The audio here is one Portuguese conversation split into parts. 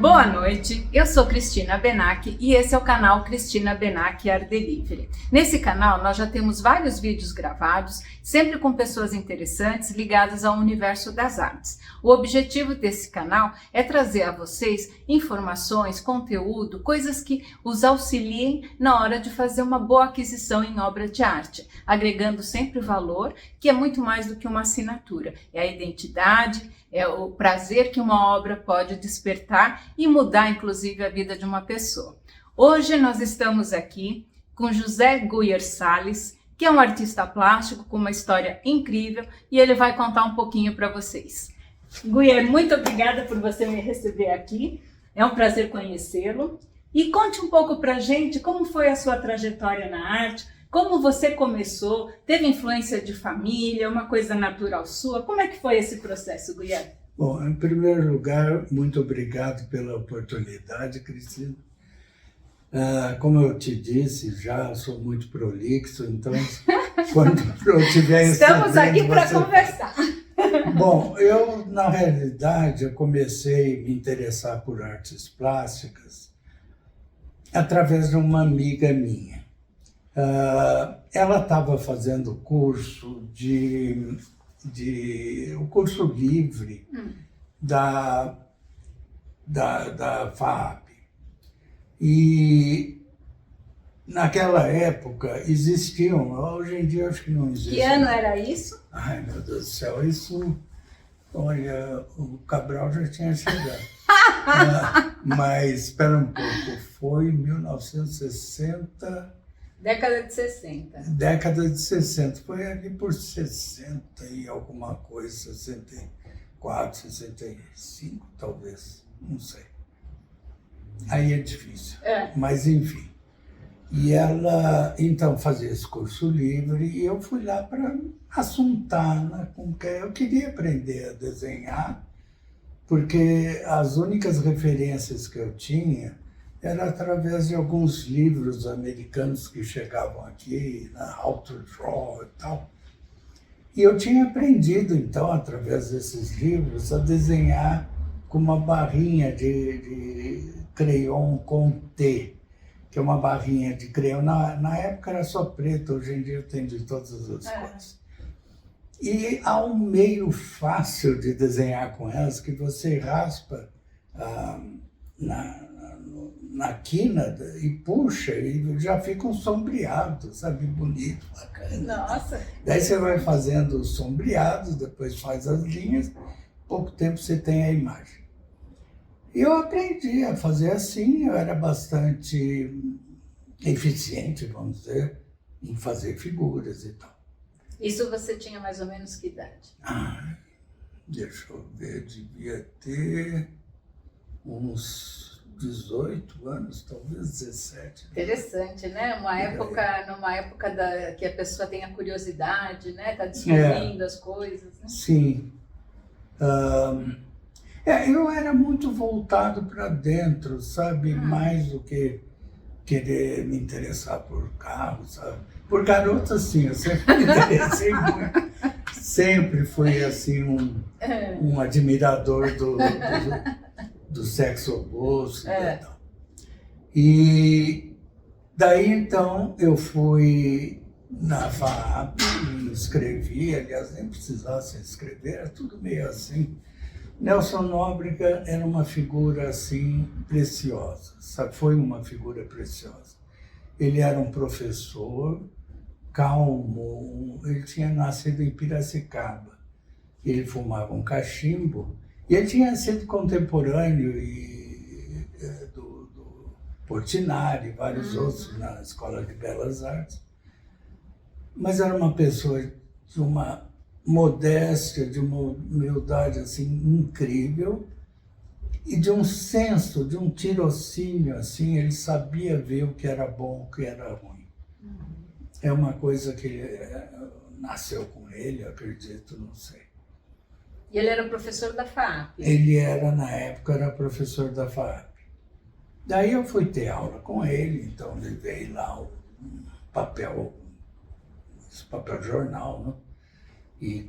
Boa noite, eu sou Cristina Benac e esse é o canal Cristina Benac Art Delivery. Nesse canal nós já temos vários vídeos gravados, sempre com pessoas interessantes ligadas ao universo das artes. O objetivo desse canal é trazer a vocês informações, conteúdo, coisas que os auxiliem na hora de fazer uma boa aquisição em obra de arte, agregando sempre valor, que é muito mais do que uma assinatura, é a identidade, é o prazer que uma obra pode despertar e mudar, inclusive, a vida de uma pessoa. Hoje nós estamos aqui com José Guyer Salles, que é um artista plástico com uma história incrível e ele vai contar um pouquinho para vocês. Guyer, muito obrigada por você me receber aqui, é um prazer conhecê-lo. E conte um pouco para a gente como foi a sua trajetória na arte, como você começou, teve influência de família, uma coisa natural sua? Como é que foi esse processo, Guyer? Bom, em primeiro lugar, muito obrigado pela oportunidade, Cristina. Como eu te disse, já sou muito prolixo, então quando eu tiver... Estamos aqui para conversar. Bom, na realidade, eu comecei a me interessar por artes plásticas através de uma amiga minha. Ela estava fazendo curso o curso livre da FAAP. E naquela época existiam, hoje em dia acho que não existe. Que ano era isso? Ai, meu Deus do céu, isso, olha, o Cabral já tinha chegado. Mas espera um pouco, foi em 1960... Década de 60. Década de 60, foi ali por 60 e alguma coisa, 64, 65 talvez, não sei. Aí é difícil, mas enfim. E ela, então, fazia esse curso livre e eu fui lá para assuntar, né, com que eu queria aprender a desenhar, porque as únicas referências que eu tinha era através de alguns livros americanos que chegavam aqui, na How to Draw e tal. E eu tinha aprendido, então, através desses livros, a desenhar com uma barrinha de crayon com T, que é uma barrinha de crayon. Na época era só preto, hoje em dia tem de todas as cores. E há um meio fácil de desenhar com elas, que você raspa na quina e puxa e já fica um sombreado, sabe? Bonito, bacana. Nossa! Daí você vai fazendo os sombreados, depois faz as linhas, pouco tempo você tem a imagem. E eu aprendi a fazer assim, eu era bastante eficiente, vamos dizer, em fazer figuras e tal. Isso você tinha mais ou menos que idade? Deixa eu ver, devia ter uns 18 anos, talvez 17. Interessante, né? Numa época que a pessoa tem a curiosidade, né? Tá descobrindo as coisas. Né? Sim. Eu era muito voltado para dentro, sabe? Mais do que querer me interessar por carros, sabe? Por garotas, sim, eu sempre me interessei muito. Sempre fui, assim, um admirador do sexo oposto e tal. E daí, então, eu fui na FAAP, me inscrevi, aliás, nem precisava se inscrever, era tudo meio assim. Nelson Nóbrega era uma figura, assim, preciosa, sabe? Foi uma figura preciosa. Ele era um professor calmo, ele tinha nascido em Piracicaba, ele fumava um cachimbo, e ele tinha sido contemporâneo do Portinari e vários outros na Escola de Belas Artes. Mas era uma pessoa de uma modéstia, de uma humildade assim, incrível e de um senso, de um tirocínio. Assim, ele sabia ver o que era bom, o que era ruim. É uma coisa que nasceu com ele, acredito, não sei. E ele era professor da FAAP? Ele era, na época, era professor da FAAP. Daí eu fui ter aula com ele, então levei lá o papel jornal, né? E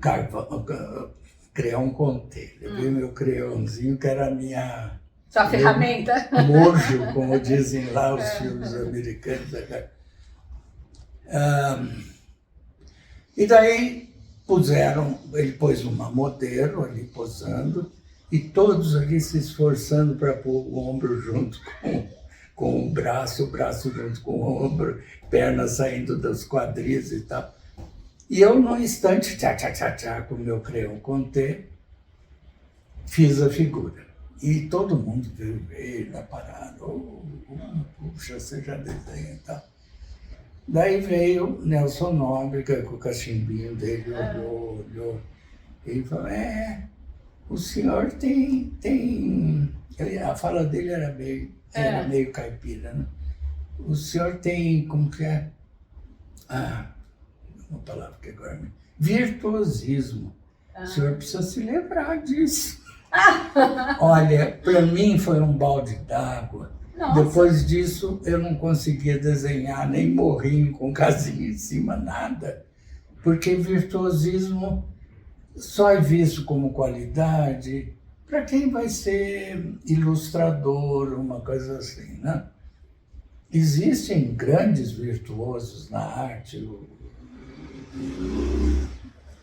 crayon com T. Levei meu crayonzinho, que era a minha Sua ferramenta? Mojo, como dizem lá os filmes americanos. E daí ele pôs uma modelo ali posando, e todos ali se esforçando para pôr o ombro junto com o braço junto com o ombro, pernas saindo dos quadris e tal. E eu, num instante, com o meu crayon Conté, fiz a figura. E todo mundo veio na parada, puxa, você já desenha e tal. Daí veio Nelson Nóbrega com o cachimbinho dele, olhou, e falou, o senhor tem... A fala dele era meio caipira, né? O senhor tem, como que é? Uma palavra que agora me... Virtuosismo. O senhor precisa se lembrar disso. Olha, para mim foi um balde d'água. Depois disso, eu não conseguia desenhar nem morrinho com casinha em cima, nada. Porque virtuosismo só é visto como qualidade para quem vai ser ilustrador, uma coisa assim, né? Existem grandes virtuosos na arte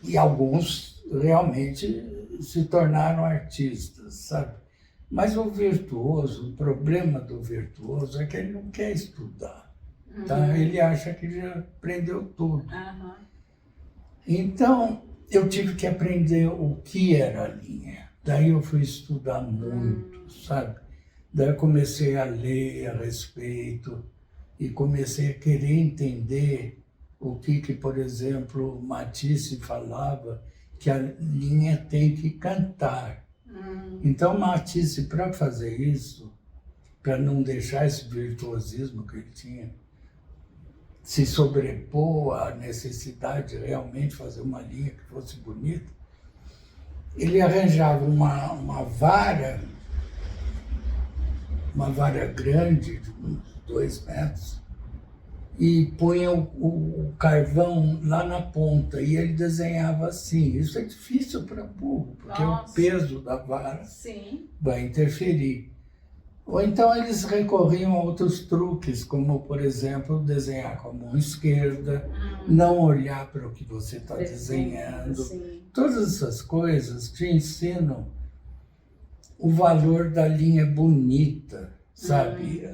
e alguns realmente se tornaram artistas, sabe? Mas o problema do virtuoso é que ele não quer estudar, tá? Ele acha que já aprendeu tudo. Então, eu tive que aprender o que era a linha. Daí eu fui estudar muito, sabe? Daí eu comecei a ler a respeito e comecei a querer entender o que por exemplo, Matisse falava, que a linha tem que cantar. Então, Matisse, para fazer isso, para não deixar esse virtuosismo que ele tinha, se sobrepor à necessidade de realmente fazer uma linha que fosse bonita, ele arranjava uma vara grande, de uns 2 metros, e punha o carvão lá na ponta, e ele desenhava assim. Isso é difícil para burro, porque o peso da vara vai interferir. Ou então eles recorriam a outros truques, como, por exemplo, desenhar com a mão esquerda, não olhar para o que você está desenhando. Todas essas coisas te ensinam o valor da linha bonita, sabe?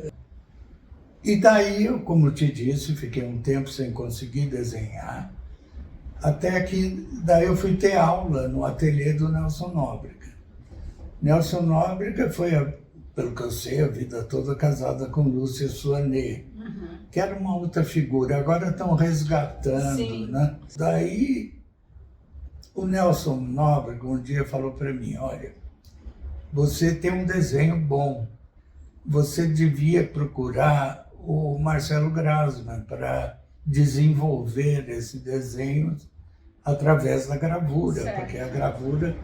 E daí, como eu te disse, fiquei um tempo sem conseguir desenhar, até que daí eu fui ter aula no ateliê do Nelson Nóbrega. Nelson Nóbrega foi, pelo que eu sei, a vida toda casada com Lúcia Suanet, que era uma outra figura, agora estão resgatando, né? Daí, o Nelson Nóbrega um dia falou para mim, olha, você tem um desenho bom, você devia procurar o Marcelo Grasman para desenvolver esse desenho através da gravura, porque a gravura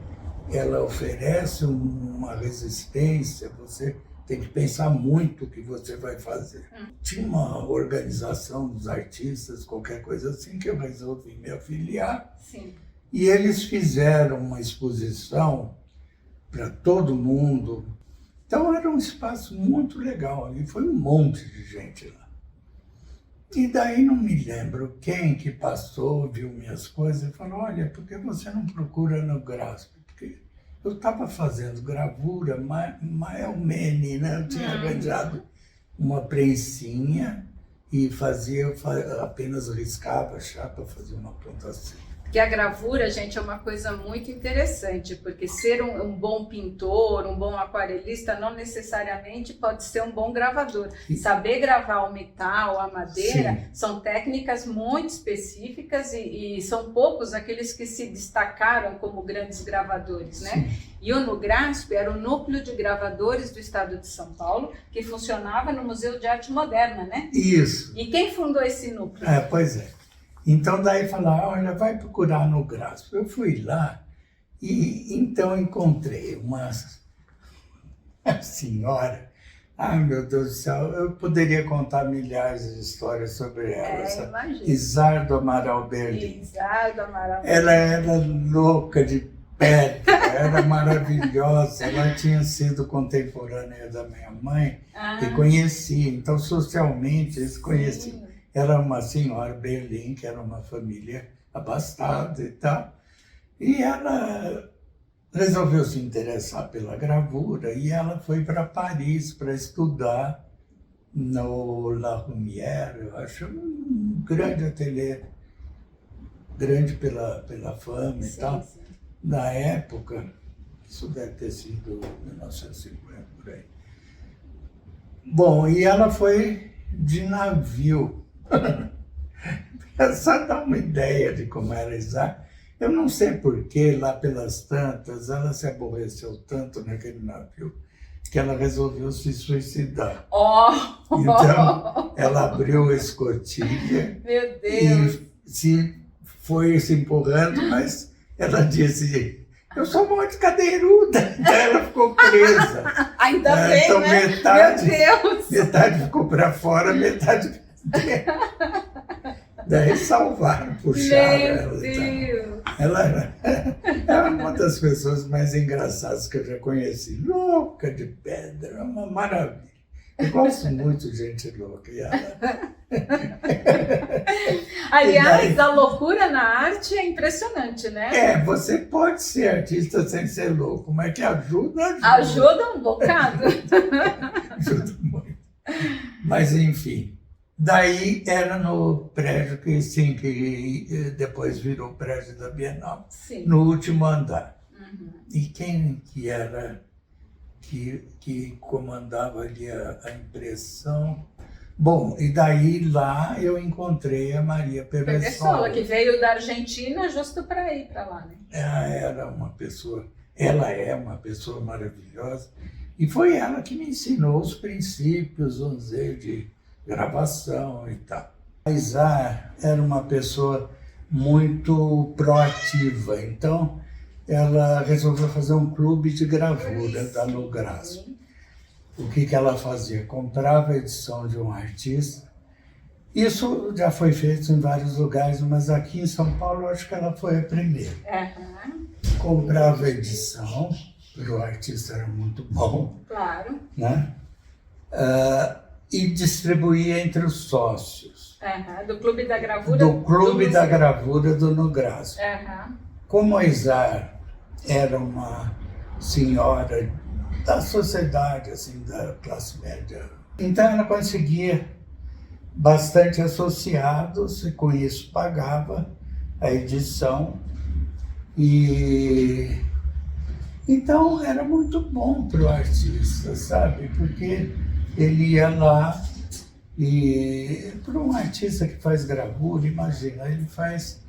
ela oferece uma resistência, você tem que pensar muito o que você vai fazer. Tinha uma organização dos artistas, qualquer coisa assim, que eu resolvi me afiliar. E eles fizeram uma exposição para todo mundo. Então era um espaço muito legal, e foi um monte de gente lá. E daí não me lembro quem que passou, viu minhas coisas e falou, olha, por que você não procura no Grasp? Porque eu estava fazendo gravura, Maelmene, né? Eu tinha arranjado uma prensinha e apenas riscava a chapa, fazia uma pontação. Porque a gravura, gente, é uma coisa muito interessante, porque ser um bom pintor, um bom aquarelista, não necessariamente pode ser um bom gravador. Saber gravar o metal, a madeira, são técnicas muito específicas e são poucos aqueles que se destacaram como grandes gravadores, né? E o NUGRASP era o Núcleo de Gravadores do Estado de São Paulo, que funcionava no Museu de Arte Moderna, né? Isso. E quem fundou esse núcleo? Pois é. Então daí falaram, olha, vai procurar no Grasp. Eu fui lá e então encontrei uma senhora, ai meu Deus do céu, eu poderia contar milhares de histórias sobre ela. Isardo Amaral Berlim. Isardo Amaral Berlim. Ela era louca de Petra, era maravilhosa. Ela tinha sido contemporânea da minha mãe e conhecia. Então, socialmente, eles conheciam. Era uma senhora Berlim, que era uma família abastada e tal. E ela resolveu se interessar pela gravura e ela foi para Paris para estudar no La Lumière, eu acho, um grande ateliê, grande pela fama e tal. Sim. Na época, isso deve ter sido 1950, por aí. Bom, e ela foi de navio. Só dar uma ideia de como era Isaac. Eu não sei porquê, lá pelas tantas, ela se aborreceu tanto naquele navio que ela resolveu se suicidar. Então, ela abriu a escotilha. Meu Deus! E foi se empurrando, mas ela disse, eu sou muito cadeiruda. Então ela ficou presa. Ainda bem, então, né? metade, Meu Deus! Metade ficou para fora, metade para dentro. Daí salvaram, puxaram Meu ela. Deus! Ela era uma das pessoas mais engraçadas que eu já conheci. Louca de pedra, uma maravilha. Eu gosto muito de gente louca. E ela... Aliás, a loucura na arte é impressionante, né? Você pode ser artista sem ser louco, mas que ajuda. Ajuda um bocado. Ajuda muito. Mas, enfim. Daí era no prédio que, sim, que depois virou o prédio da Bienal, Sim. no último andar. E quem que era que comandava ali a impressão? Bom, e daí lá eu encontrei a Maria Pevessola, que veio da Argentina justo para ir para lá, né? Ela é uma pessoa maravilhosa. E foi ela que me ensinou os princípios, vamos dizer, de gravação e tal. A Isa era uma pessoa muito proativa, então ela resolveu fazer um clube de gravura da Nograço. O que ela fazia? Comprava a edição de um artista. Isso já foi feito em vários lugares, mas aqui em São Paulo acho que ela foi a primeira. Comprava a edição, porque o artista era muito bom. Claro. Né? E distribuía entre os sócios. Do Clube da Gravura. Do Clube da Gravura do Nograço. Como a Isa era uma senhora da sociedade, assim, da classe média, então ela conseguia bastante associados e com isso pagava a edição. E então era muito bom para o artista, sabe? Porque ele ia lá e, para um artista que faz gravura, imagina, ele faz,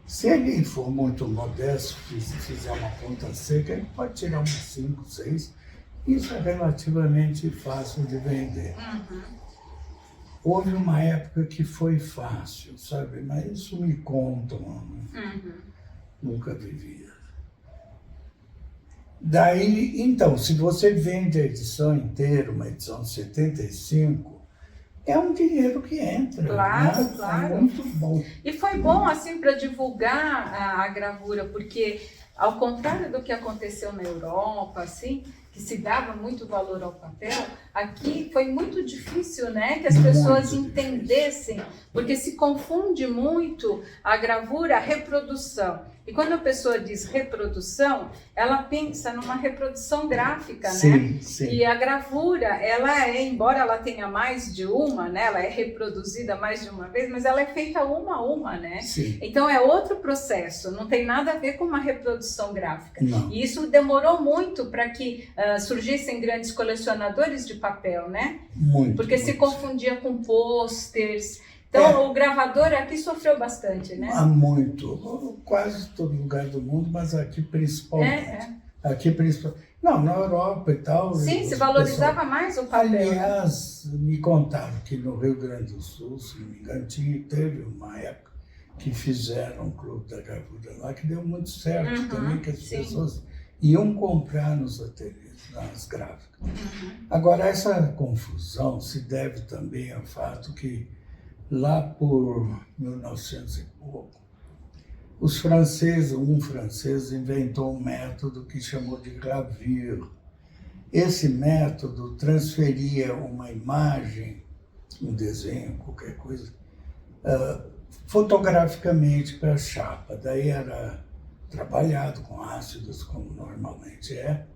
se ele for muito modesto, se fizer uma ponta seca, ele pode tirar uns 5, 6, isso é relativamente fácil de vender. Houve uma época que foi fácil, sabe, mas isso me contam, nunca vivia. Daí, então, se você vende a edição inteira, uma edição de 75, é um dinheiro que entra. Claro, né? claro. É muito bom. E foi bom, assim, para divulgar a gravura, porque, ao contrário do que aconteceu na Europa, assim, que se dava muito valor ao papel, aqui foi muito difícil, né, que as pessoas entendessem, porque se confunde muito a gravura, a reprodução. E quando a pessoa diz reprodução, ela pensa numa reprodução gráfica, né? Sim. E a gravura, ela é, embora ela tenha mais de uma, né? Ela é reproduzida mais de uma vez, mas ela é feita uma a uma, né? Sim. Então é outro processo, não tem nada a ver com uma reprodução gráfica. Não. E isso demorou muito para que surgissem grandes colecionadores de papel, né? Muito. Porque se confundia com pôsteres. Então, o gravador aqui sofreu bastante, né? Muito. Quase todo lugar do mundo, mas aqui principalmente. Aqui principalmente. Não, na Europa e tal. Sim, se valorizava mais o papel. Aliás, me contaram que no Rio Grande do Sul, se não me engano, teve uma época que fizeram um clube da gravura lá, que deu muito certo também, que as pessoas iam comprar nos ateliês, nas gráficas. Agora, essa confusão se deve também ao fato que lá por 1900 e pouco, Os franceses, um francês inventou um método que chamou de gravure. Esse método transferia uma imagem, um desenho, qualquer coisa, fotograficamente para a chapa. Daí era trabalhado com ácidos, como normalmente é.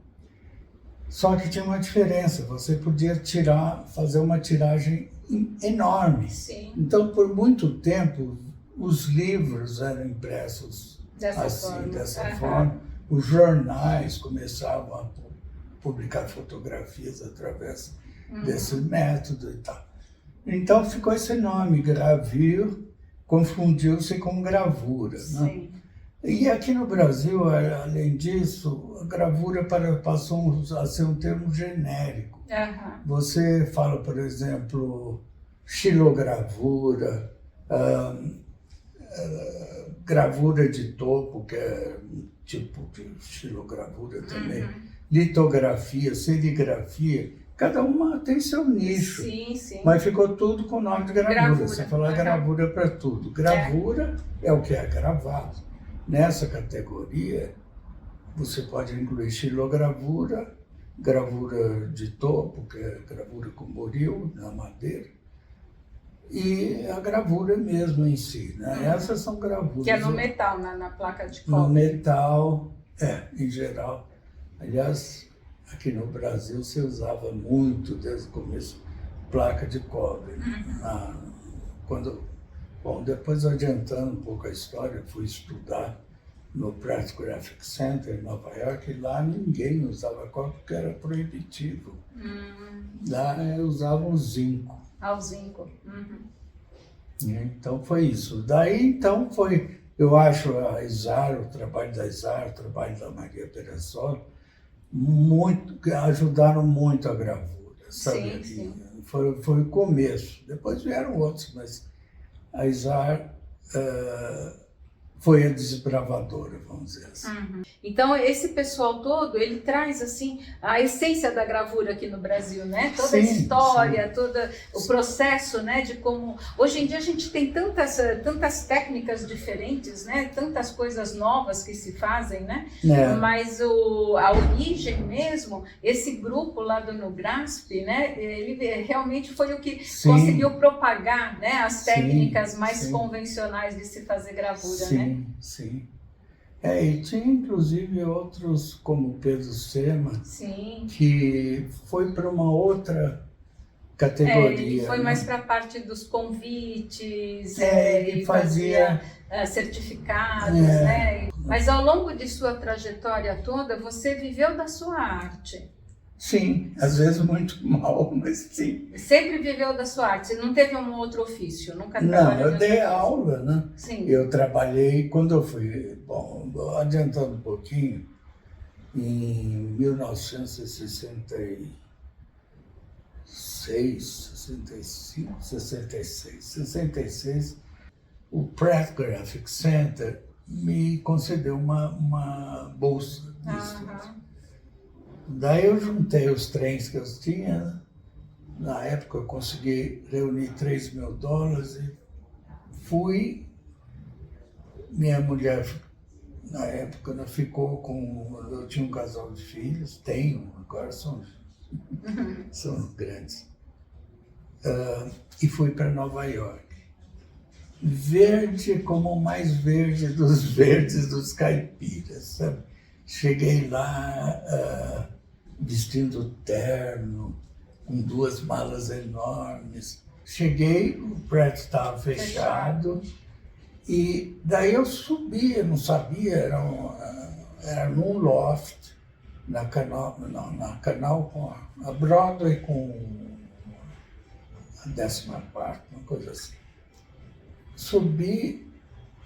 Só que tinha uma diferença, você podia fazer uma tiragem enorme. Sim. Então, por muito tempo, os livros eram impressos dessa forma. Os jornais começavam a publicar fotografias através desse método e tal. Então ficou esse nome, gravure, confundiu-se com gravura. Sim. Né? E aqui no Brasil, além disso, a gravura passou a ser um termo genérico. Você fala, por exemplo, xilogravura, gravura de topo, que é um tipo de xilogravura também, litografia, serigrafia, cada uma tem seu nicho. Sim, sim. Mas ficou tudo com o nome de gravura. Você fala gravura para tudo. Gravura é o que é gravado. Nessa categoria, você pode incluir xilogravura, gravura de topo, que é gravura com boril, na madeira, e a gravura mesmo em si, né? Essas são gravuras. Que é no metal, na placa de cobre. No metal, em geral. Aliás, aqui no Brasil se usava muito, desde o começo, placa de cobre. Depois, adiantando um pouco a história, fui estudar no Pratt Graphic Center, em Nova York, e lá ninguém usava cobre porque era proibitivo. Lá usavam zinco. Ao zinco. Então foi isso. Daí então foi, eu acho, a Izar, o trabalho da Izar, o trabalho da Maria Perassoli, ajudaram muito a gravura, sabe? Sim. Foi o começo. Depois vieram outros, mas a Izar foi a desbravadora, vamos dizer assim. Então, esse pessoal todo, ele traz, assim, a essência da gravura aqui no Brasil, né? Toda a história, todo o processo, né? De como... Hoje em dia a gente tem tantas técnicas diferentes, né? Tantas coisas novas que se fazem, né? Mas a origem mesmo, esse grupo lá do Nugrasp, né? Ele realmente foi o que conseguiu propagar, né? As técnicas mais convencionais de se fazer gravura, né? Sim. E tinha inclusive outros, como Pedro Sema, que foi para uma outra categoria. Ele foi mais para a parte dos convites, ele fazia certificados, né? Mas ao longo de sua trajetória toda, você viveu da sua arte. Sim, às vezes muito mal, mas sim. Sempre viveu da sua arte? Você não teve um outro ofício? Nunca trabalhou? Não, eu dei aula, né? Sim. Eu trabalhei, quando eu fui, adiantando um pouquinho, em 1966, 66, o Pratt Graphic Center me concedeu uma bolsa de estudo. Daí eu juntei os trens que eu tinha, né? Na época eu consegui reunir $3.000 e fui. Minha mulher, na época, ficou com... Eu tinha um casal de filhos, tenho, agora são grandes. E fui para Nova York. Verde como o mais verde dos verdes dos caipiras, sabe? Cheguei lá vestindo terno, com 2 malas enormes. Cheguei, o Pratt estava fechado, e daí eu subi, eu não sabia, era num loft, na canal com a Broadway com a 10ª parte, uma coisa assim. Subi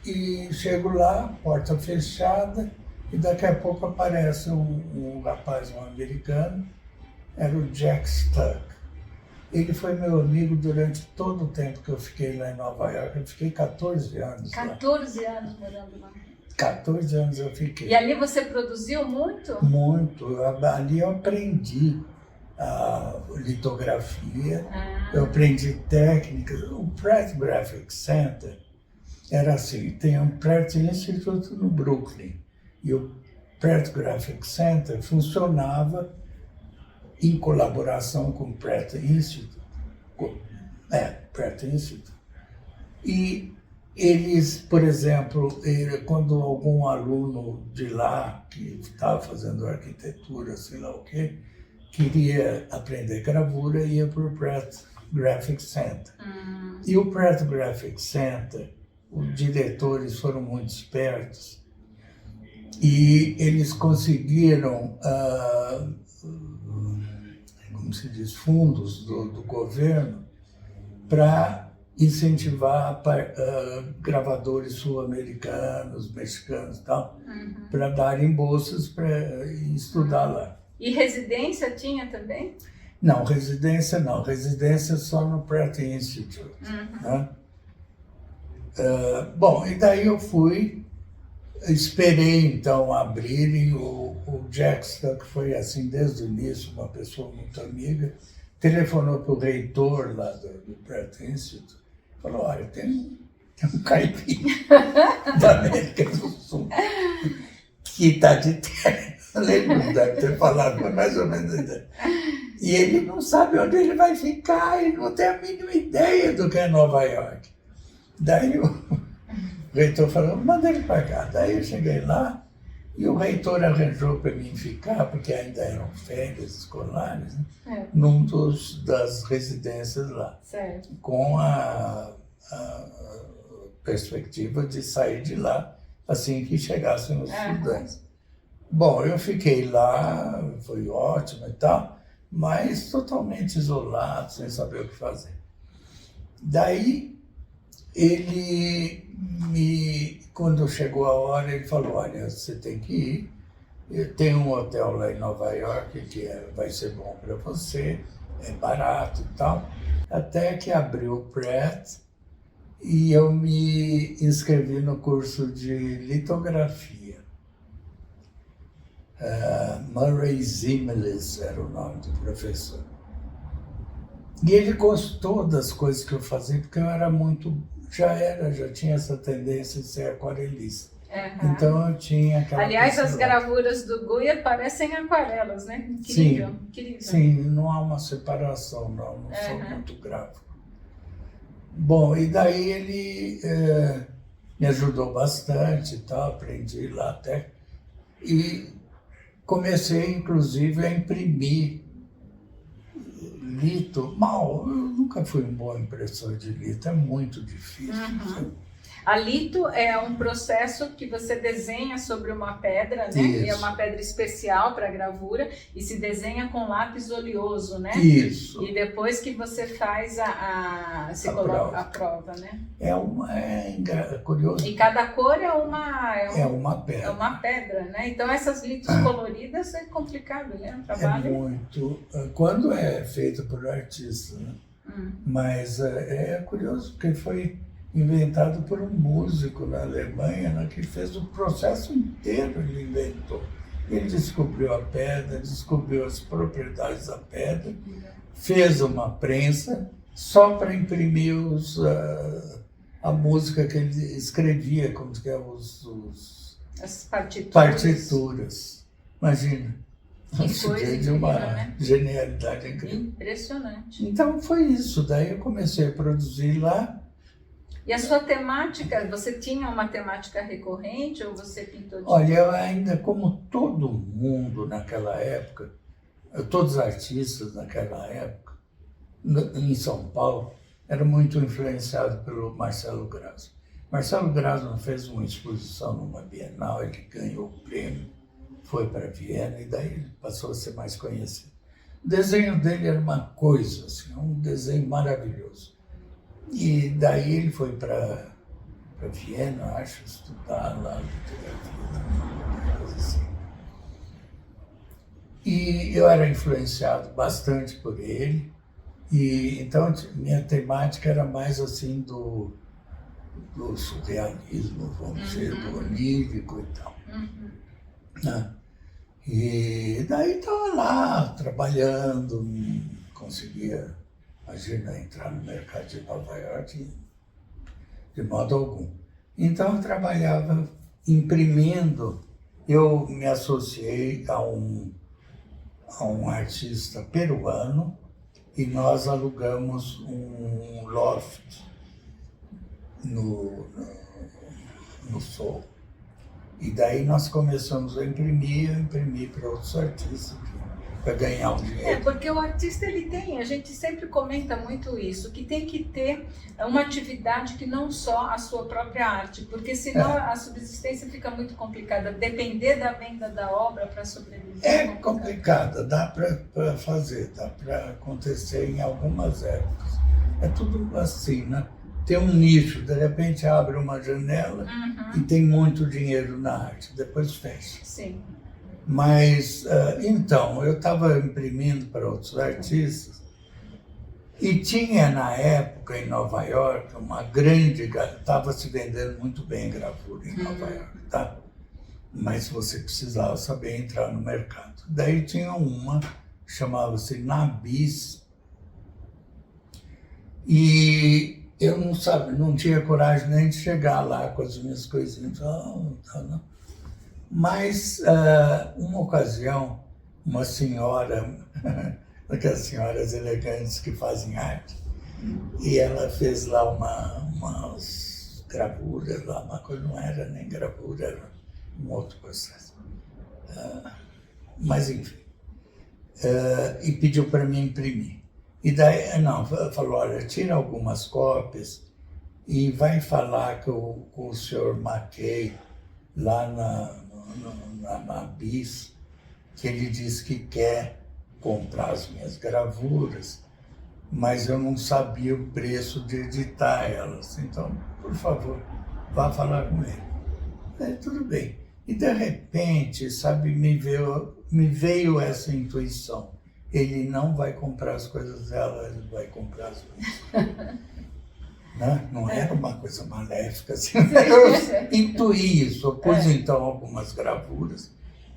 e chego lá, porta fechada, e daqui a pouco aparece um rapaz, um americano, era o Jack Stuck. Ele foi meu amigo durante todo o tempo que eu fiquei lá em Nova York. Eu fiquei 14 anos 14 anos morando lá. 14 anos eu fiquei. E ali você produziu muito? Muito. Ali eu aprendi a litografia, eu aprendi técnicas. O Pratt Graphic Center era assim, tem um Pratt Institute no Brooklyn, e o Pratt Graphic Center funcionava em colaboração com o Pratt Institute, Pratt Institute. E eles, por exemplo, quando algum aluno de lá, que estava fazendo arquitetura, sei lá o quê, queria aprender gravura, ia para o Pratt Graphic Center. E o Pratt Graphic Center, os diretores foram muito espertos e eles conseguiram, como se diz, fundos do governo para incentivar gravadores sul-americanos, mexicanos e tal, para darem bolsas para estudar lá. E residência tinha também? Não, residência só no Pratt Institute. Né? Bom, e daí eu fui, esperei então abrirem, o Jackson, que foi assim desde o início, uma pessoa muito amiga, telefonou para o reitor lá do Pratt Institute, falou, olha, tem um caipira da América do Sul que está de terra. Eu lembro, deve ter falado, mas mais ou menos. E ele não sabe onde ele vai ficar, ele não tem a mínima ideia do que é Nova York. Daí o reitor falou, manda ele para cá. Daí eu cheguei lá e o reitor arranjou para mim ficar, porque ainda eram férias escolares, né? Num das residências lá. Certo. Com a perspectiva de sair de lá assim que chegassem os estudantes. Bom, eu fiquei lá, foi ótimo e tal, mas totalmente isolado, sem saber o que fazer. Daí, quando chegou a hora, ele falou, olha, você tem que ir, tem um hotel lá em Nova York que vai ser bom para você, é barato e tal, até que abriu o Pratt e eu me inscrevi no curso de litografia. Murray Zimmelis era o nome do professor. E ele gostou das coisas que eu fazia, porque eu era já tinha essa tendência de ser aquarelista. Então eu tinha aquela... Aliás, as gravuras do Goya parecem aquarelas, né? Incrível, sim, incrível. Sim, não há uma separação, não sou muito gráfico. Bom, e daí ele me ajudou bastante e tal, aprendi lá até. E comecei, inclusive, a imprimir lito. Eu nunca fui um bom impressor de lito, é muito difícil. A lito é um processo que você desenha sobre uma pedra, né? Isso. É uma pedra especial para gravura e se desenha com lápis oleoso, né? Isso. E depois que você faz coloca a prova, né? É curioso. E cada cor é uma pedra. É uma pedra, né? Então essas litos coloridas é complicado, né? O trabalho. É muito. Quando é feito por artista, né? Mas é curioso porque foi inventado por um músico na Alemanha, né, que fez o processo inteiro, ele inventou. Ele descobriu a pedra, descobriu as propriedades da pedra, fez uma prensa só para imprimir a música que ele escrevia, como que é as partituras. Partituras. Imagina. Que coisa de uma incrível, né? Genialidade incrível. Impressionante. Então foi isso. Daí eu comecei a produzir lá. E a sua temática, você tinha uma temática recorrente ou você pintou de... Olha, eu ainda, como todo mundo naquela época, todos os artistas naquela época, em São Paulo, eram muito influenciados pelo Marcelo Grasso. Marcelo Grasso fez uma exposição numa Bienal, ele ganhou o prêmio, foi para Viena e daí ele passou a ser mais conhecido. O desenho dele era uma coisa, assim, um desenho maravilhoso. E daí ele foi para Viena, acho, estudar lá literatura, coisa assim. E eu era influenciado bastante por ele, e então minha temática era mais assim do surrealismo, vamos dizer, do onírico e tal. Né? E daí estava lá, trabalhando, não conseguia... Imagina entrar no mercado de Nova York de modo algum. Então eu trabalhava imprimindo. Eu me associei a um artista peruano e nós alugamos um loft no Sul. E daí nós começamos a imprimir, eu imprimi para outros artistas para ganhar um dinheiro. Porque o artista ele tem, a gente sempre comenta muito isso, que tem que ter uma atividade que não só a sua própria arte, porque senão a subsistência fica muito complicada. Depender da venda da obra para sobreviver. É complicada, dá para fazer, dá para acontecer em algumas épocas. É tudo assim, né? Tem um nicho, de repente abre uma janela e tem muito dinheiro na arte, depois fecha. Sim. Mas, então, eu estava imprimindo para outros artistas e tinha na época em Nova York uma grande, estava se vendendo muito bem gravura em Nova York, tá? Mas você precisava saber entrar no mercado. Daí tinha uma, chamava-se Nabis, e eu não tinha coragem nem de chegar lá com as minhas coisinhas. Não. Mas, uma ocasião, uma senhora, aquelas senhoras elegantes que fazem arte, e ela fez lá umas gravuras, lá, uma coisa não era nem gravura, era um outro processo. Mas, enfim, e pediu para mim imprimir. E daí, falou, olha, tira algumas cópias e vai falar com o senhor Mackay, lá na BIS, que ele disse que quer comprar as minhas gravuras, mas eu não sabia o preço de editar elas. Então, por favor, vá falar com ele. Tudo bem. E de repente, sabe, me veio essa intuição. Ele não vai comprar as coisas dela, ele vai comprar as minhas. Não era uma coisa maléfica, assim. Eu intuí isso, eu pus então algumas gravuras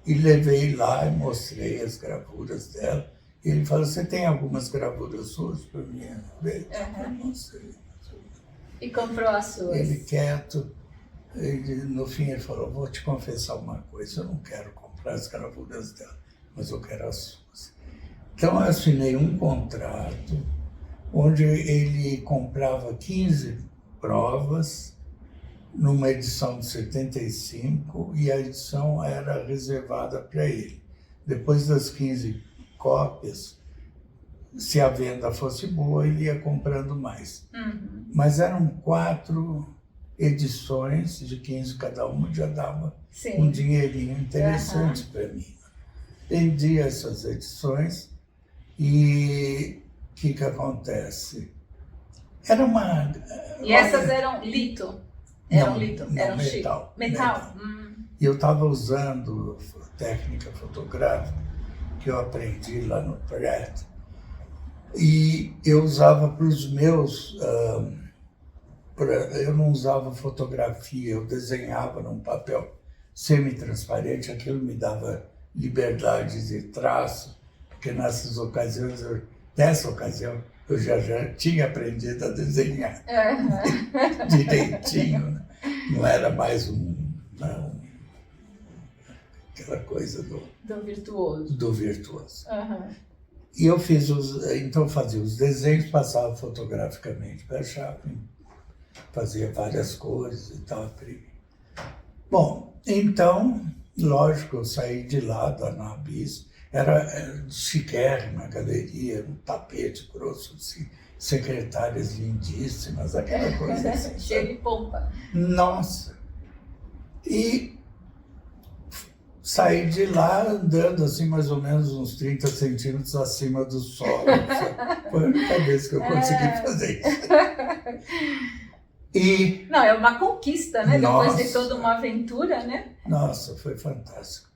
e levei lá e mostrei as gravuras dela. E ele falou, você tem algumas gravuras suas para mim? Eu mostrei. E comprou as suas? Ele quieto, no fim ele falou, vou te confessar uma coisa, eu não quero comprar as gravuras dela, mas eu quero as suas. Então eu assinei um contrato onde ele comprava 15 provas numa edição de 75 e a edição era reservada para ele. Depois das 15 cópias, se a venda fosse boa, ele ia comprando mais. Mas eram 4 edições de 15 cada uma, já dava um dinheirinho interessante para mim. Vendi essas edições e o que acontece? Era uma... E essas eram lito? Eram metal. Metal? E eu estava usando técnica fotográfica que eu aprendi lá no Pratt. E eu usava para os meus... eu não usava fotografia, eu desenhava num papel semi-transparente, aquilo me dava liberdade de traço, porque nessa ocasião, eu já tinha aprendido a desenhar direitinho, né? Não era mais aquela coisa do virtuoso. Do virtuoso. E eu então fazia os desenhos, passava fotograficamente para a Chaplin, fazia várias cores e tal. Bom, então, lógico, eu saí de lá da Nabis. Era chiquérrima a galeria, um tapete grosso, assim, secretárias lindíssimas, aquela coisa assim. Cheio de pompa. Nossa! E saí de lá andando assim, mais ou menos uns 30 centímetros acima do solo. Foi a única vez que eu consegui fazer isso. Não, é uma conquista, né? Nossa, depois de toda uma aventura, né? Nossa, foi fantástico.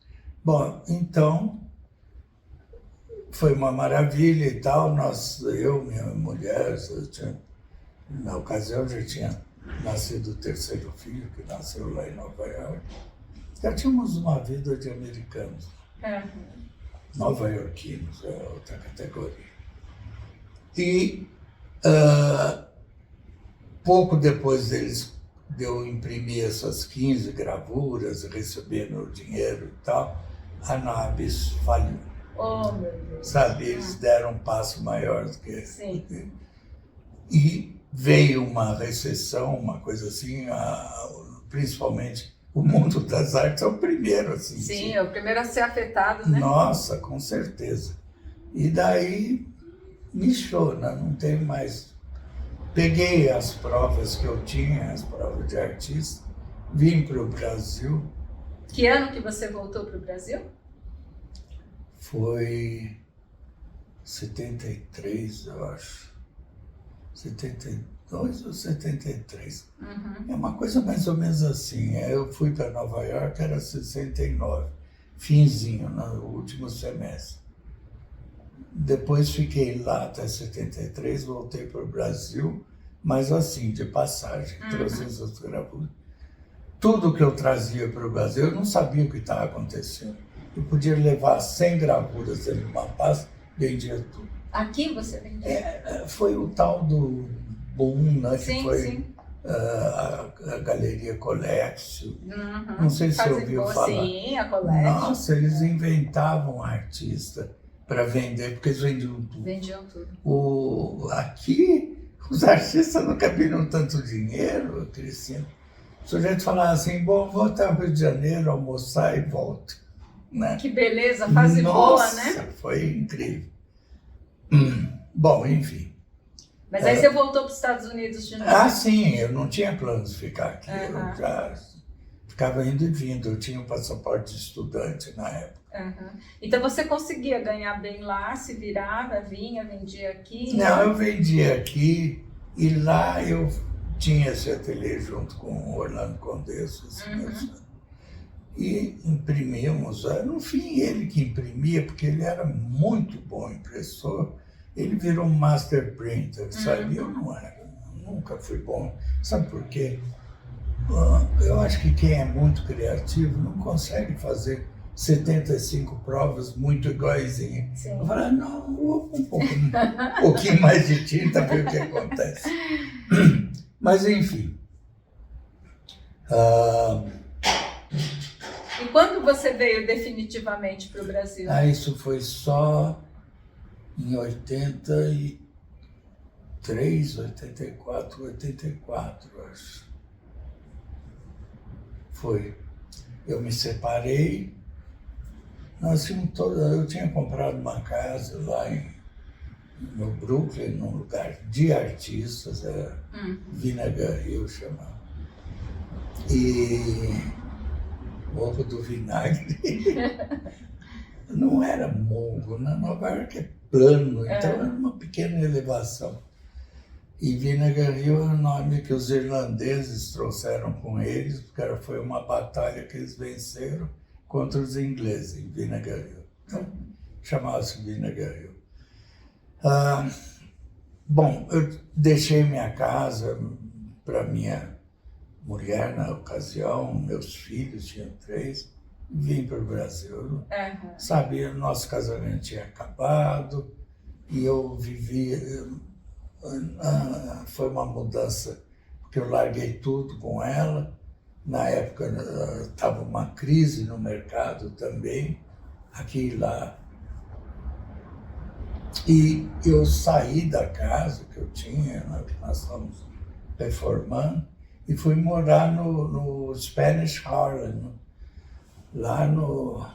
Bom, então... Foi uma maravilha e tal, minha mulher, na ocasião já tinha nascido o terceiro filho, que nasceu lá em Nova York. Já tínhamos uma vida de americanos. Nova-iorquinos, é outra categoria. E pouco depois de eu imprimir essas 15 gravuras, recebendo o dinheiro e tal, a Nabis faliu. Oh, meu Deus. Sabe, eles deram um passo maior do que... Sim. E veio uma recessão, uma coisa assim, principalmente o mundo das artes é o primeiro a sentir. Sim, é o primeiro a ser afetado, né? Nossa, com certeza. E daí, mexeu, né? Não tem mais... Peguei as provas que eu tinha, as provas de artista, vim para o Brasil. Que ano que você voltou para o Brasil? Foi 73, eu acho. 72 ou 73. Uhum. É uma coisa mais ou menos assim. Eu fui para Nova York, era 69, finzinho, no último semestre. Depois fiquei lá até 73, voltei para o Brasil, mas assim, de passagem, trouxe essas gravuras. Tudo que eu trazia para o Brasil, eu não sabia o que estava acontecendo. Eu podia levar 100 gravuras dentro de uma pasta, vendia tudo. Aqui você vendeu? Foi o tal do boom, né? Sim, que foi sim. A Galeria Colexo. Uhum. Não sei se você ouviu falar. Sim, a Colégio. Nossa, eles inventavam artista para vender, porque eles vendiam tudo. Vendiam tudo. Aqui, os artistas nunca viram tanto dinheiro, Cristina. O sujeito falava assim, bom, vou até o Rio de Janeiro almoçar e volto. Né? Que beleza, fase boa, né? Nossa, foi incrível. Bom, enfim. Mas aí você voltou para os Estados Unidos de novo? Ah, sim, eu não tinha planos de ficar aqui. Uhum. Eu já ficava indo e vindo. Eu tinha um passaporte de estudante na época. Uhum. Então você conseguia ganhar bem lá, se virava, vinha, vendia aqui? Não, eu vendia aqui e lá eu tinha esse ateliê junto com o Orlando Condessa. E imprimimos, no fim ele que imprimia, porque ele era muito bom impressor, ele virou um master printer, sabe? Eu não era, nunca fui bom. Sabe por quê? Eu acho que quem é muito criativo não consegue fazer 75 provas muito iguaizinhas. Eu falei, não, um pouquinho mais de tinta, ver o que acontece. Mas enfim. E quando você veio definitivamente para o Brasil? Isso foi só em 83, 84, 84, acho. Foi. Eu me separei. Eu tinha comprado uma casa lá no Brooklyn, num lugar de artistas, Vinegar Hill chamava. E Morro do Vinagre. Não era morro, na Nova York é plano, então era uma pequena elevação. E Vinegar Hill é o nome que os irlandeses trouxeram com eles, porque foi uma batalha que eles venceram contra os ingleses em Vinegar Hill. Então, chamava-se Vinegar Hill. Bom, eu deixei minha casa para minha mulher na ocasião, meus filhos, tinham 3, vim para o Brasil. Sabe, o nosso casamento tinha acabado e eu vivia... Foi uma mudança, porque eu larguei tudo com ela. Na época estava uma crise no mercado também, aqui e lá. E eu saí da casa que eu tinha, que nós estamos reformando, e fui morar no Spanish Harlem, lá no...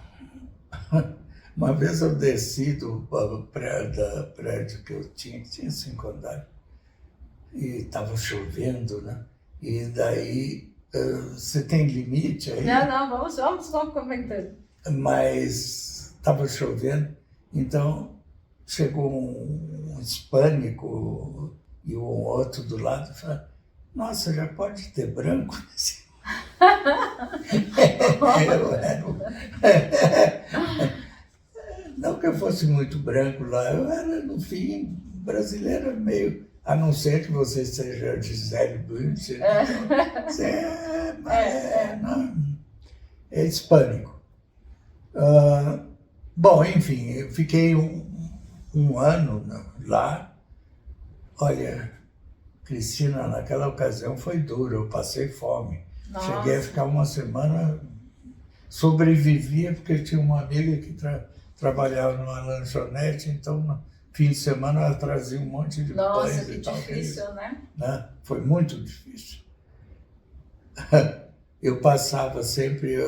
Uma vez eu desci do prédio que eu tinha 5 andares, e estava chovendo, né? E daí, você tem limite aí? Não, vamos comentando. Mas estava chovendo, então chegou um hispânico e um outro do lado e falou, nossa, já pode ter branco nesse... Não que eu fosse muito branco lá, eu era, no fim, brasileiro meio... A não ser que você seja Gisele Bündchen, você é hispânico. Bom, enfim, eu fiquei um ano lá. Olha, Cristina, naquela ocasião foi duro, eu passei fome. Nossa. Cheguei a ficar uma semana, sobrevivia porque tinha uma amiga que trabalhava numa lanchonete, então no fim de semana ela trazia um monte de Nossa, pães que e tal. difícil, né? Foi muito difícil. Eu passava sempre,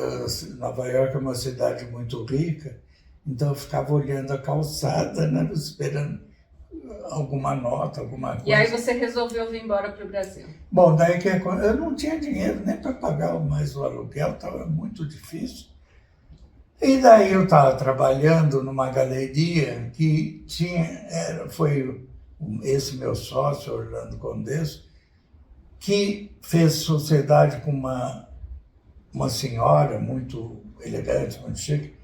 Nova York é uma cidade muito rica, então eu ficava olhando a calçada, né, esperando alguma nota, alguma coisa. E aí você resolveu vir embora para o Brasil? Bom, daí que eu não tinha dinheiro nem para pagar mais o aluguel, estava muito difícil. E daí eu estava trabalhando numa galeria que foi esse meu sócio, Orlando Condesso, que fez sociedade com uma senhora muito elegante, muito chique,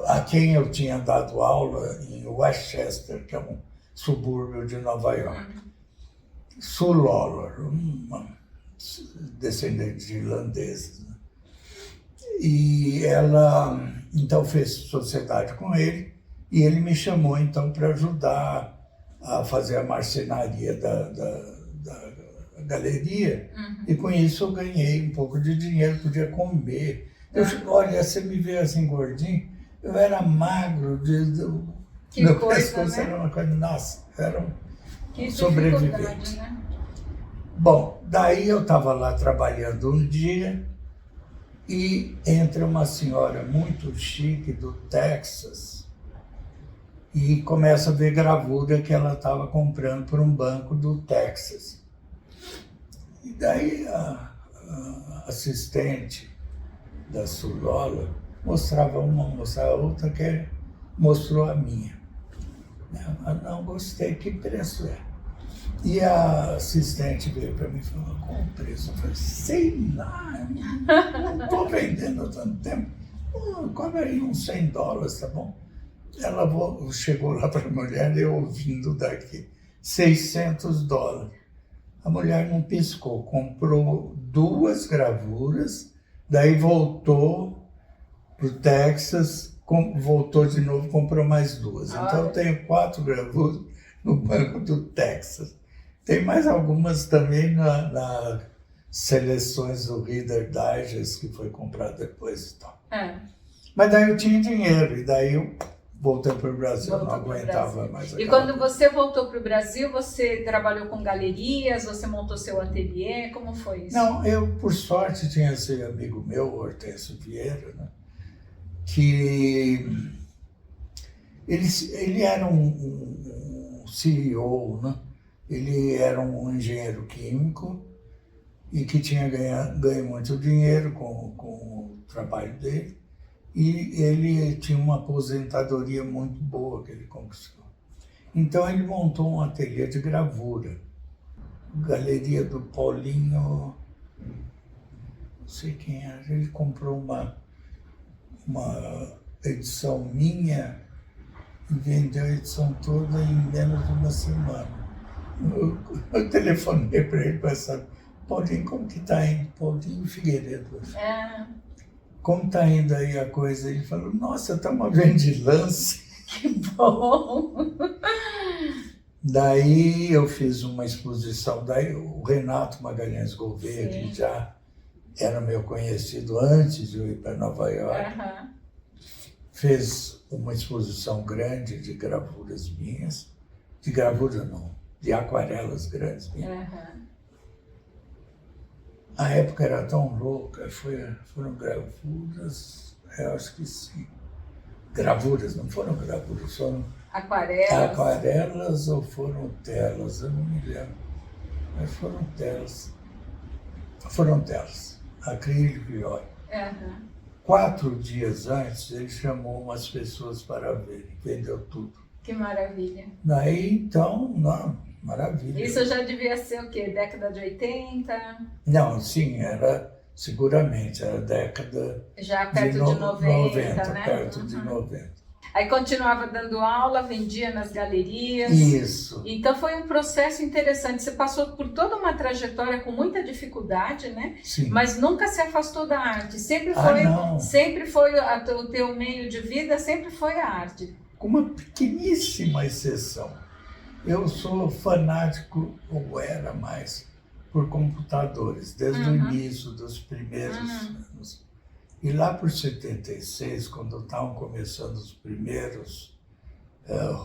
a quem eu tinha dado aula em Westchester, que é um subúrbio de Nova York. Sue Lawler, uma descendente de irlandeses. Né? E ela, então, fez sociedade com ele, e ele me chamou, então, para ajudar a fazer a marcenaria da galeria, e com isso eu ganhei um pouco de dinheiro, podia comer. Olha, você me vê assim gordinho, eu era magro, meu pescoço, né? Era uma coisa, nossa, era um sobrevivente. Né? Bom, daí eu estava lá trabalhando um dia e entra uma senhora muito chique do Texas e começa a ver gravura que ela estava comprando por um banco do Texas. E daí a assistente da Sulola mostrava uma, mostrava outra, que mostrou a minha. Eu não gostei, que preço é? E a assistente veio para mim e falou, qual o preço? Eu falei, sei lá, não estou vendendo há tanto tempo. Cobra aí uns $100, tá bom? Ela chegou lá para a mulher, eu ouvindo daqui, $600. A mulher não piscou, comprou 2 gravuras, daí voltou para o Texas, voltou de novo, comprou mais 2. Então eu tenho 4 gravuras no banco do Texas. Tem mais algumas também nas seleções do Reader Digest, que foi comprado depois e tal. Mas daí eu tinha dinheiro, e daí eu voltei para o Brasil, não aguentava mais. E quando você voltou para o Brasil, você trabalhou com galerias, você montou seu ateliê, como foi isso? Não, eu, por sorte, tinha esse amigo meu, Hortêncio Vieira, né, que ele era um CEO, né? Ele era um engenheiro químico e que tinha ganho muito dinheiro com o trabalho dele. E ele tinha uma aposentadoria muito boa que ele conquistou. Então ele montou um ateliê de gravura. Galeria do Paulinho, não sei quem era. Ele comprou uma edição minha e vendeu a edição toda em menos de uma semana. Eu telefonei para ele para saber, Paulinho, como que está indo? Paulinho Figueiredo. Como está indo aí a coisa? Ele falou, nossa, está uma vendilância. Que bom! Daí eu fiz uma exposição, daí o Renato Magalhães Gouveia, que já era meu conhecido antes de eu ir para Nova York, fez uma exposição grande de gravuras minhas, de gravura não, de aquarelas grandes minhas. A época era tão louca, foram gravuras, eu acho que sim. Gravuras, não foram gravuras, foram aquarelas ou foram telas, eu não me lembro. Mas foram telas. Foram telas, acrílico e óleo. 4 dias antes, ele chamou umas pessoas para ver, vendeu tudo. Que maravilha. Daí, então, não, maravilha. Isso já devia ser o quê? Década de 80? Não, sim, seguramente, era década já perto de 90, né? Perto de 90. Aí continuava dando aula, vendia nas galerias. Isso. Então foi um processo interessante. Você passou por toda uma trajetória com muita dificuldade, né? Sim. Mas nunca se afastou da arte. Sempre foi o teu meio de vida, sempre foi a arte. Com uma pequeníssima exceção. eu sou fanático, ou era mais, por computadores, desde o início dos primeiros anos. E lá por 76, quando estavam começando os primeiros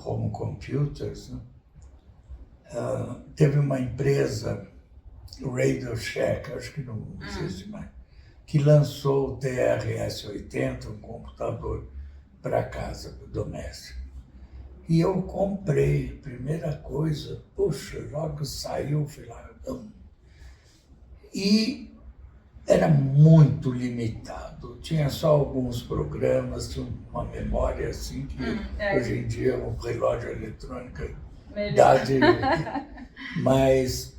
home computers, né? Teve uma empresa, Radio Shack, acho que não existe mais, que lançou o TRS-80, um computador para casa, doméstico. E eu comprei, primeira coisa, puxa, logo saiu, fui lá. E era muito limitado, tinha só alguns programas, tinha uma memória assim, que hoje em dia um relógio eletrônico dá de... Mas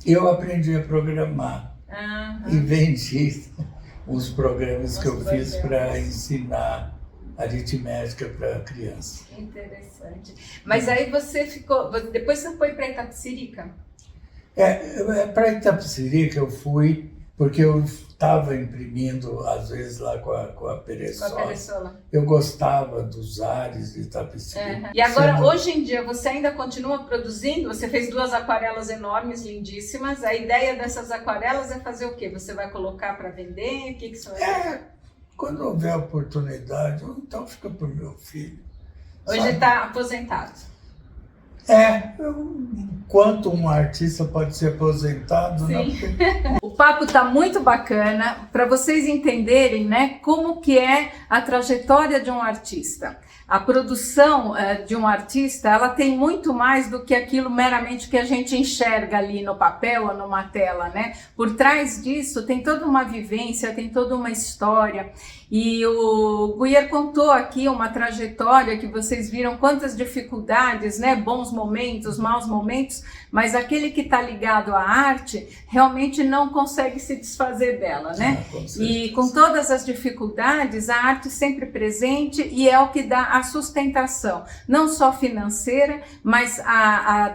eu aprendi a programar e vendi uns programas que eu fiz para ensinar aritmética para criança. Interessante. Mas aí você ficou... Depois você foi para Itapecerica? Para Itapecerica eu fui porque eu estava imprimindo, às vezes, lá com a Peressola. Com a Peressola. Eu gostava dos ares de Itapecerica. E agora, hoje em dia, você ainda continua produzindo? Você fez 2 aquarelas enormes, lindíssimas. A ideia dessas aquarelas é fazer o quê? Você vai colocar para vender? O que você vai fazer? Quando houver oportunidade, então fica para o meu filho. Hoje está aposentado. Enquanto um artista pode ser aposentado, não? O papo tá muito bacana para vocês entenderem, né, como que é a trajetória de um artista. A produção de um artista, ela tem muito mais do que aquilo meramente que a gente enxerga ali no papel ou numa tela, né? Por trás disso tem toda uma vivência, tem toda uma história. E o Guyer contou aqui uma trajetória que vocês viram quantas dificuldades, né? Bons momentos, maus momentos, mas aquele que está ligado à arte realmente não consegue se desfazer dela, né? E com todas as dificuldades, a arte sempre presente e é o que dá a sustentação, não só financeira, mas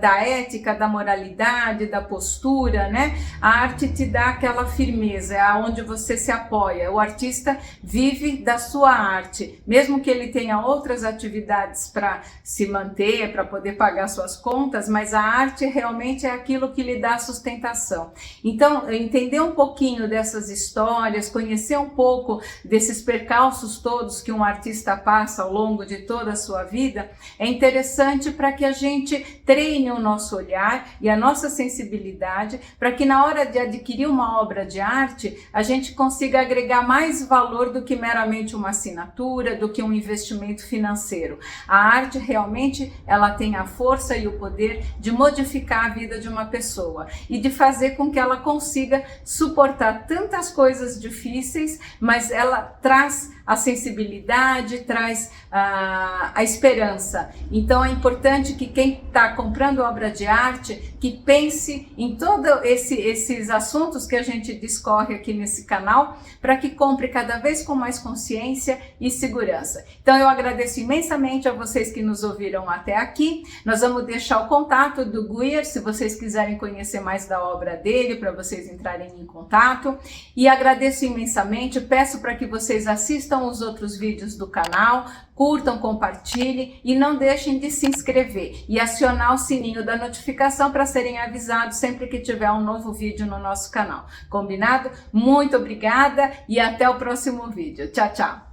da ética, da moralidade, da postura, né? A arte te dá aquela firmeza, é onde você se apoia. O artista vive da sua arte, mesmo que ele tenha outras atividades para se manter, para poder pagar suas contas, mas a arte realmente é aquilo que lhe dá sustentação. Então, entender um pouquinho dessas histórias, conhecer um pouco desses percalços todos que um artista passa ao longo de toda a sua vida, é interessante para que a gente treine o nosso olhar e a nossa sensibilidade, para que na hora de adquirir uma obra de arte, a gente consiga agregar mais valor do que meramente uma assinatura, do que um investimento financeiro. A arte realmente, ela tem a força e o poder de modificar a vida de uma pessoa e de fazer com que ela consiga suportar tantas coisas difíceis, mas ela traz a sensibilidade, traz a esperança. Então é importante que quem está comprando obra de arte, que pense em todos esses assuntos que a gente discorre aqui nesse canal, para que compre cada vez com mais consciência e segurança. Então eu agradeço imensamente a vocês que nos ouviram até aqui. Nós vamos deixar o contato do Guyer, se vocês quiserem conhecer mais da obra dele, para vocês entrarem em contato. E agradeço imensamente, peço para que vocês assistam os outros vídeos do canal, curtam, compartilhem e não deixem de se inscrever e acionar o sininho da notificação para serem avisados sempre que tiver um novo vídeo no nosso canal. Combinado? Muito obrigada e até o próximo vídeo. Tchau, tchau!